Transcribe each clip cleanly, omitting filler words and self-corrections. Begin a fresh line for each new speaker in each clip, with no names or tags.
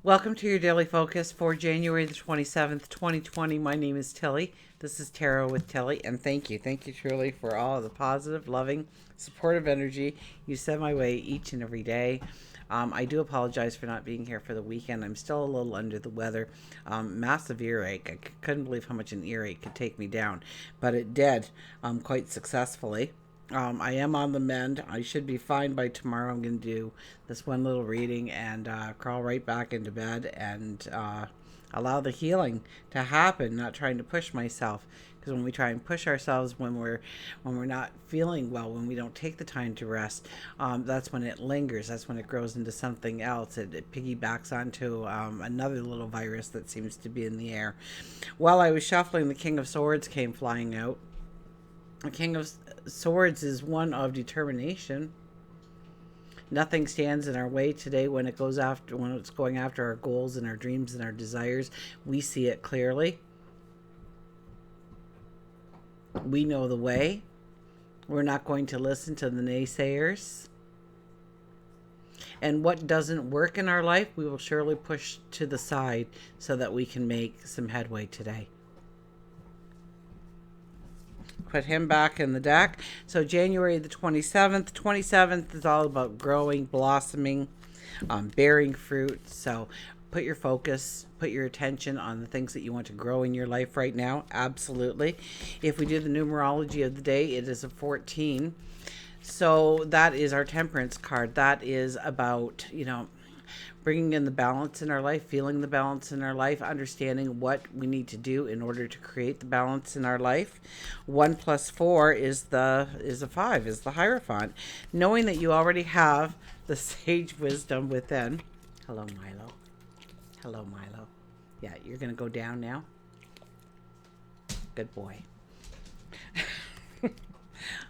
Welcome to your daily focus for January the 27th, 2020. My name is Tilly. This is Tarot with Tilly, and thank you. Thank you truly for all of the positive, loving, supportive energy you send my way each and every day. I do apologize for not being here for the weekend. I'm still a little under the weather. Massive earache. I couldn't believe how much an earache could take me down, but it did quite successfully. I am on the mend. I should be fine by tomorrow. I'm going to do this one little reading and crawl right back into bed and allow the healing to happen. Not trying to push myself, because when we try and push ourselves when we're not feeling well, when we don't take the time to rest, that's when it lingers. That's when it grows into something else. It piggybacks onto another little virus that seems to be in the air. While I was shuffling, the King of Swords came flying out. The King of Swords is one of determination. Nothing stands in our way today when it's going after our goals and our dreams and our desires. We see it clearly. We know the way. We're not going to listen to the naysayers. And what doesn't work in our life, we will surely push to the side so that we can make some headway today. Put him back in the deck. So January the 27th. 27th is all about growing, blossoming, bearing fruit. So put your focus, put your attention on the things that you want to grow in your life right now. Absolutely. If we do the numerology of the day, it is a 14. So that is our temperance card. That is about, bringing in the balance in our life, feeling the balance in our life, understanding what we need to do in order to create the balance in our life. 1 plus 4 is a 5, is the Hierophant. Knowing that you already have the sage wisdom within. Hello, Milo. Hello, Milo. Yeah, you're going to go down now. Good boy.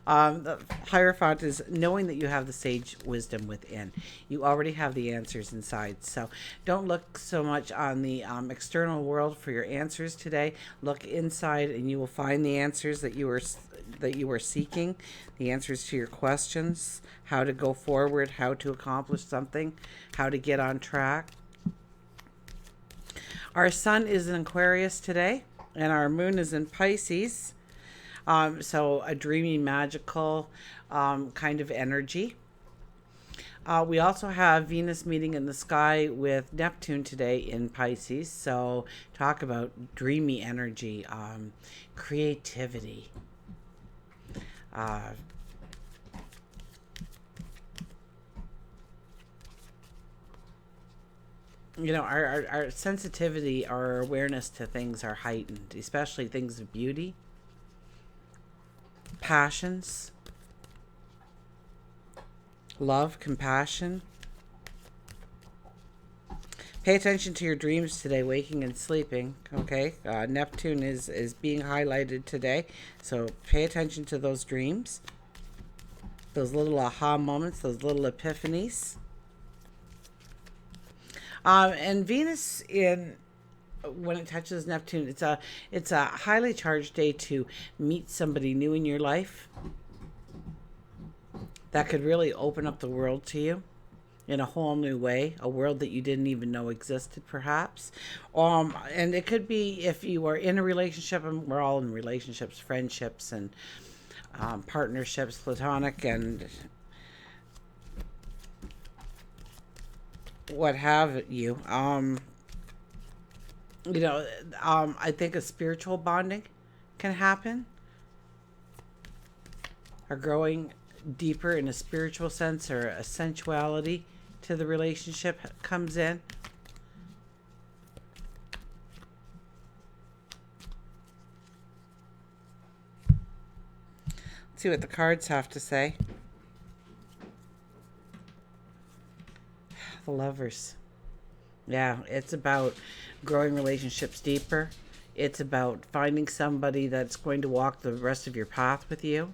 The Hierophant is knowing that you have the sage wisdom within. You already have the answers inside. So don't look so much on the external world for your answers today. Look inside, and you will find the answers that you are seeking. The answers to your questions: how to go forward, how to accomplish something, how to get on track. Our sun is in Aquarius today, and our moon is in Pisces. So a dreamy, magical kind of energy. We also have Venus meeting in the sky with Neptune today in Pisces. So talk about dreamy energy, creativity. Our sensitivity, our awareness to things are heightened, especially things of beauty, passions, love, compassion. Pay attention to your dreams today, waking and sleeping. Okay, Neptune is being highlighted today, so pay attention to those dreams, those little aha moments, those little epiphanies. And Venus when it touches Neptune, it's a highly charged day to meet somebody new in your life that could really open up the world to you in a whole new way, a world that you didn't even know existed, perhaps. And it could be, if you are in a relationship, and we're all in relationships, friendships, and partnerships, platonic and what have you. I think a spiritual bonding can happen, or growing deeper in a spiritual sense, or a sensuality to the relationship comes in. Let's see what the cards have to say. The Lovers. Yeah, it's about growing relationships deeper. It's about finding somebody that's going to walk the rest of your path with you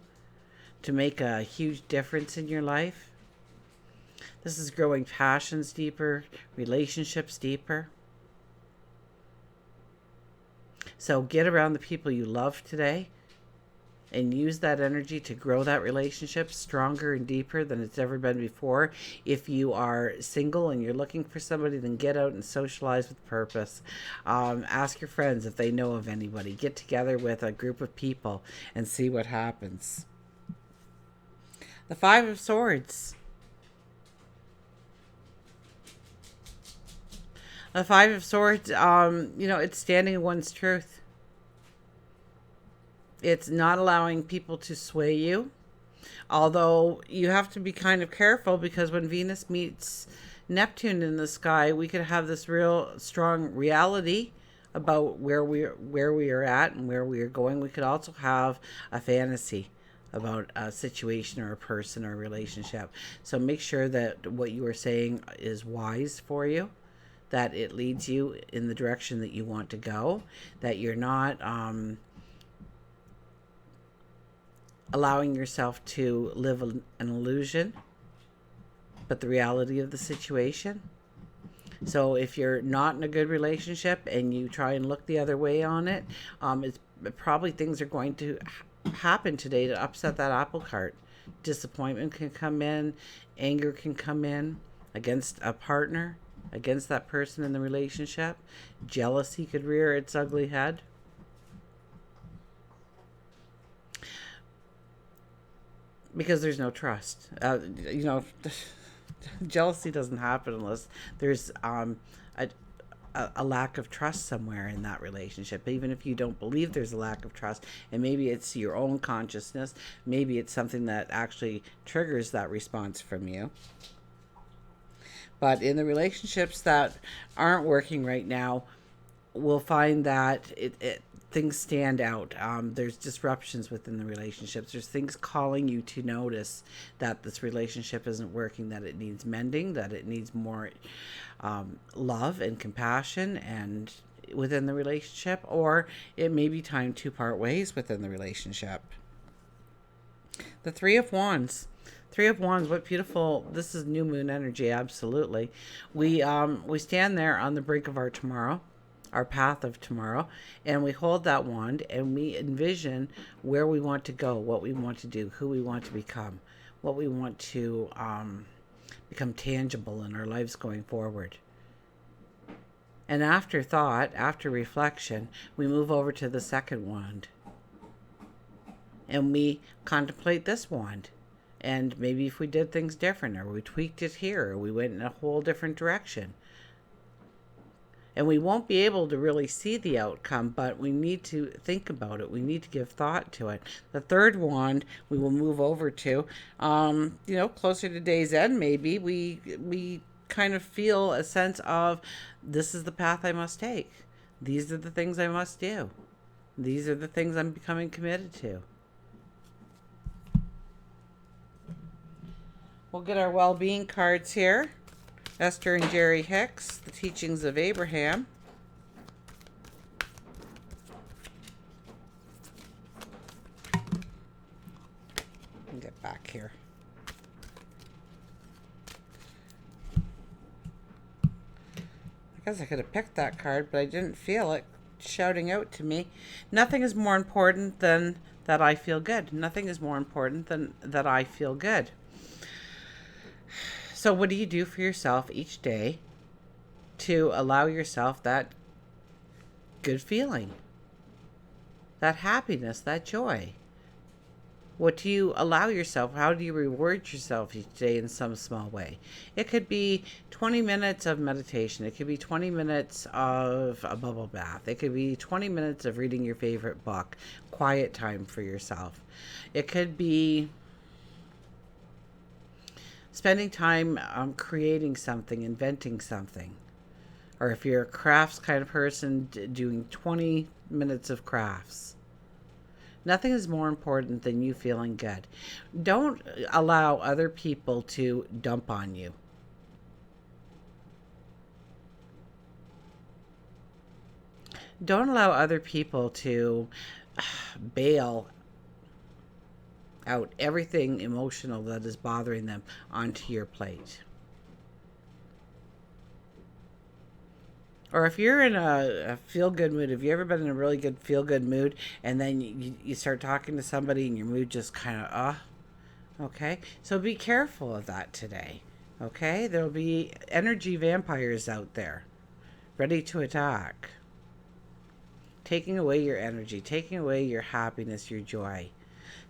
to make a huge difference in your life. This is growing passions deeper, relationships deeper. So get around the people you love today. and use that energy to grow that relationship stronger and deeper than it's ever been before. If you are single and you're looking for somebody, then get out and socialize with purpose. Ask your friends if they know of anybody. Get together with a group of people and see what happens. The Five of Swords. The Five of Swords, it's standing in one's truth. It's not allowing people to sway you. Although you have to be kind of careful, because when Venus meets Neptune in the sky, we could have this real strong reality about where we are at and where we are going. We could also have a fantasy about a situation or a person or a relationship. So make sure that what you are saying is wise for you, that it leads you in the direction that you want to go, that you're not allowing yourself to live an illusion, but the reality of the situation. So if you're not in a good relationship and you try and look the other way on it, it's probably things are going to happen today to upset that apple cart. Disappointment can come in, anger can come in against a partner, against that person in the relationship. Jealousy could rear its ugly head. Because there's no trust. Jealousy doesn't happen unless there's a lack of trust somewhere in that relationship. Even if you don't believe there's a lack of trust, and maybe it's your own consciousness, maybe it's something that actually triggers that response from you. But in the relationships that aren't working right now, we'll find that things stand out. There's disruptions within the relationships. There's things calling you to notice that this relationship isn't working, that it needs mending, that it needs more love and compassion and within the relationship, or it may be time to part ways within the relationship. The Three of Wands. Three of Wands, what beautiful. This is new moon energy, absolutely. We stand there on the brink of our tomorrow, our path of tomorrow, and we hold that wand and we envision where we want to go, what we want to do, who we want to become, what we want to become tangible in our lives going forward. And after thought, after reflection, we move over to the second wand and we contemplate this wand. And maybe if we did things different, or we tweaked it here, or we went in a whole different direction. And we won't be able to really see the outcome, but we need to think about it. We need to give thought to it. The third wand we will move over to, closer to day's end, maybe we kind of feel a sense of, this is the path I must take. These are the things I must do. These are the things I'm becoming committed to. We'll get our well-being cards here. Esther and Jerry Hicks, the teachings of Abraham. Get back here. I guess I could have picked that card, but I didn't feel it shouting out to me. Nothing is more important than that I feel good. Nothing is more important than that I feel good. So what do you do for yourself each day to allow yourself that good feeling, that happiness, that joy? What do you allow yourself? How do you reward yourself each day in some small way? It could be 20 minutes of meditation. It could be 20 minutes of a bubble bath. It could be 20 minutes of reading your favorite book, quiet time for yourself. It could be spending time creating something, inventing something. Or if you're a crafts kind of person, doing 20 minutes of crafts. Nothing is more important than you feeling good. Don't allow other people to dump on you. Don't allow other people to bail out everything emotional that is bothering them onto your plate. Or if you're in a feel-good mood, have you ever been in a really good feel-good mood and then you start talking to somebody and your mood just kind of, okay? So be careful of that today, okay? There'll be energy vampires out there ready to attack, taking away your energy, taking away your happiness, your joy.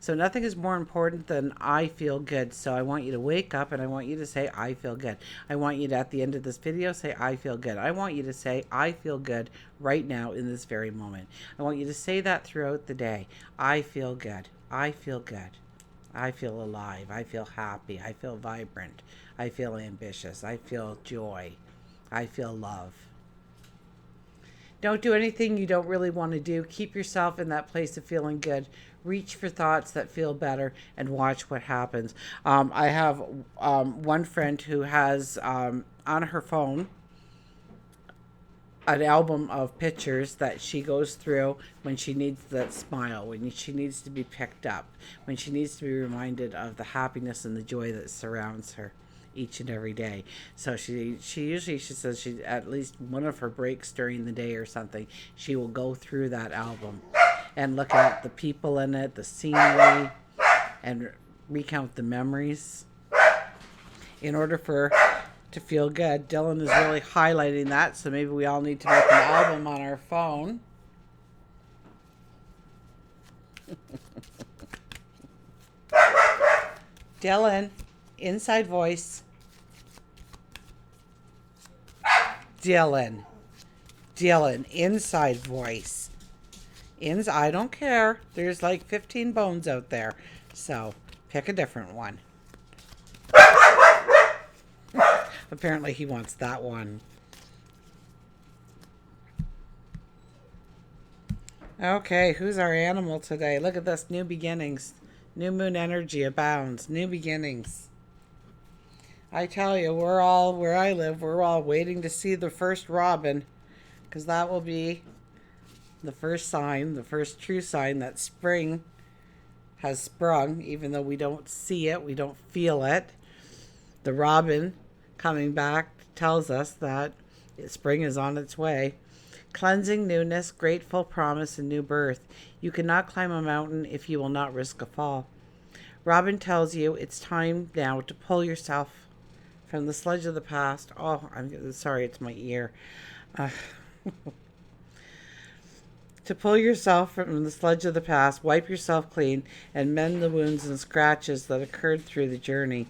So nothing is more important than I feel good. So I want you to wake up and I want you to say, I feel good. I want you to, at the end of this video, say, I feel good. I want you to say, I feel good right now in this very moment. I want you to say that throughout the day. I feel good. I feel good. I feel alive. I feel happy. I feel vibrant. I feel ambitious. I feel joy. I feel love. Don't do anything you don't really want to do. Keep yourself in that place of feeling good. Reach for thoughts that feel better and watch what happens. I have one friend who has on her phone an album of pictures that she goes through when she needs that smile, when she needs to be picked up, when she needs to be reminded of the happiness and the joy that surrounds her each and every day. So she usually, she says, she at least one of her breaks during the day or something, she will go through that album and look at the people in it, the scenery, and recount the memories in order for her to feel good. Dylan is really highlighting that, so maybe we all need to make an album on our phone. Dylan, inside voice. Dylan, inside voice. I don't care. There's like 15 bones out there. So pick a different one. Apparently he wants that one. Okay, who's our animal today? Look at this. New beginnings. New moon energy abounds. New beginnings. I tell you, we're all, where I live, we're all waiting to see the first robin, because that will be the first sign, the first true sign that spring has sprung, even though we don't see it, we don't feel it. The robin coming back tells us that spring is on its way. Cleansing, newness, grateful promise, and new birth. You cannot climb a mountain if you will not risk a fall. Robin tells you it's time now to pull yourself from the sludge of the past. Oh, I'm sorry, it's my ear. To pull yourself from the sludge of the past, wipe yourself clean, and mend the wounds and scratches that occurred through the journey.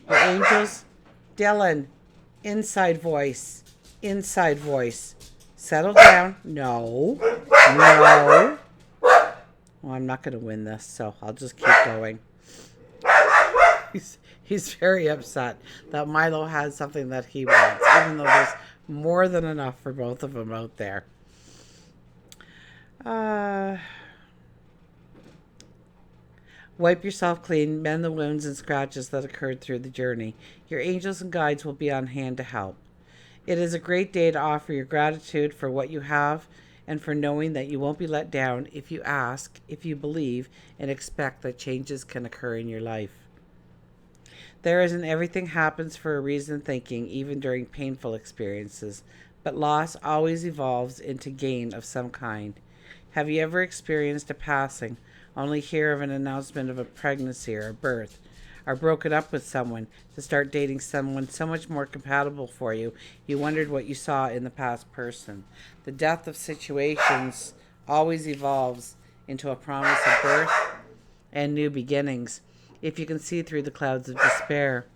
Your angels, Dylan, inside voice. Settle down. No. Well, I'm not going to win this, so I'll just keep going. He's very upset that Milo has something that he wants, even though there's more than enough for both of them out there. Wipe yourself clean, mend the wounds and scratches that occurred through the journey. Your angels and guides will be on hand to help. It is a great day to offer your gratitude for what you have and for knowing that you won't be let down if you ask, if you believe, and expect that changes can occur in your life. There is an everything happens for a reason thinking, even during painful experiences, but loss always evolves into gain of some kind. Have you ever experienced a passing, only hear of an announcement of a pregnancy or a birth, or broken up with someone to start dating someone so much more compatible for you, you wondered what you saw in the past person? The death of situations always evolves into a promise of birth and new beginnings, if you can see through the clouds of despair.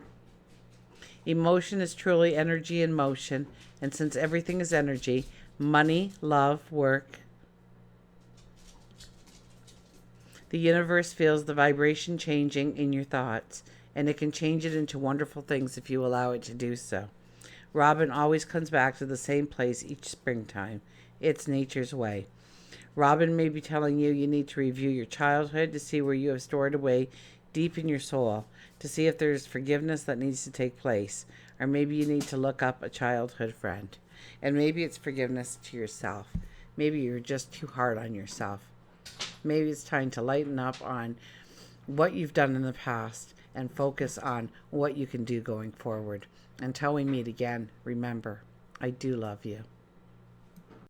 Emotion is truly energy in motion, and since everything is energy, money, love, work, the universe feels the vibration changing in your thoughts, and it can change it into wonderful things if you allow it to do so. Robin always comes back to the same place each springtime. It's nature's way. Robin may be telling you you need to review your childhood to see where you have stored away deep in your soul, to see if there's forgiveness that needs to take place, or maybe you need to look up a childhood friend. And maybe it's forgiveness to yourself. Maybe you're just too hard on yourself. Maybe it's time to lighten up on what you've done in the past and focus on what you can do going forward. Until we meet again, remember, I do love you.